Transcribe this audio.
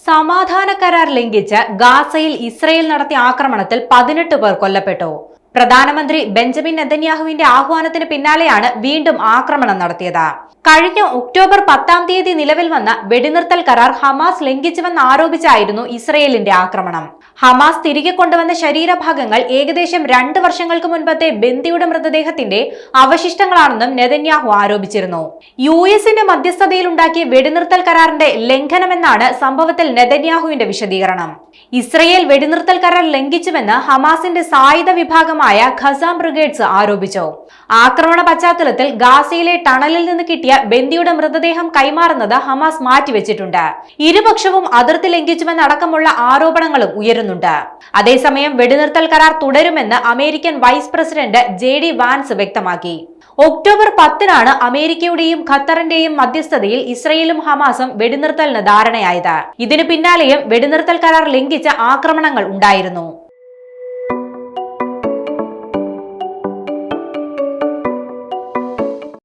സമാധാന കരാർ ലംഘിച്ച് ഗാസയിൽ ഇസ്രയേൽ നടത്തിയ ആക്രമണത്തിൽ 18 പേർ കൊല്ലപ്പെട്ടു. പ്രധാനമന്ത്രി ബെഞ്ചമിൻ നെതന്യാഹുവിന്റെ ആഹ്വാനത്തിന് പിന്നാലെയാണ് വീണ്ടും ആക്രമണം നടത്തിയത്. കഴിഞ്ഞ ഒക്ടോബർ 10-ാം തീയതി നിലവിൽ വന്ന വെടിനിർത്തൽ കരാർ ഹമാസ് ലംഘിച്ചുവെന്ന് ആരോപിച്ചായിരുന്നു ഇസ്രയേലിന്റെ ആക്രമണം. ഹമാസ് തിരികെ കൊണ്ടുവന്ന ശരീരഭാഗങ്ങൾ ഏകദേശം 2 വർഷങ്ങൾക്ക് മുൻപത്തെ ബന്ദിയുടെ മൃതദേഹത്തിന്റെ അവശിഷ്ടങ്ങളാണെന്നും നെതന്യാഹു ആരോപിച്ചിരുന്നു. യുഎസിന്റെ മധ്യസ്ഥതയിലുണ്ടാക്കിയ വെടിനിർത്തൽ കരാറിന്റെ ലംഘനമെന്നാണ് സംഭവത്തിൽ നെതന്യാഹുവിന്റെ വിശദീകരണം. ഇസ്രയേൽ വെടിനിർത്തൽ കരാർ ലംഘിച്ചുവെന്ന് ഹമാസിന്റെ സായുധ വിഭാഗമായ ഖസാം ബ്രിഗേഡ്സ് ആരോപിച്ചു. ആക്രമണ പശ്ചാത്തലത്തിൽ ഗാസയിലെ ടണലിൽ നിന്ന് കിട്ടിയ ബന്ദിയുടെ മൃതദേഹം കൈമാറുന്നത് ഹമാസ് മാറ്റിവെച്ചിട്ടുണ്ട്. ഇരുപക്ഷവും അതിർത്തി ലംഘിച്ചുവെന്നടക്കമുള്ള ആരോപണങ്ങളും ഉയരുന്നുണ്ട്. അതേസമയം വെടിനിർത്തൽ കരാർ തുടരുമെന്ന് American vice president JD Vance വ്യക്തമാക്കി. ഒക്ടോബർ 10-നാണ് അമേരിക്കയുടെയും ഖത്തറിന്റെയും മധ്യസ്ഥതയിൽ ഇസ്രയേലും ഹമാസും വെടിനിർത്തലിന് ധാരണയായത്. ഇതിനു പിന്നാലെയും വെടിനിർത്തൽ കരാർ ലംഘിച്ച ആക്രമണങ്ങൾ ഉണ്ടായിരുന്നു.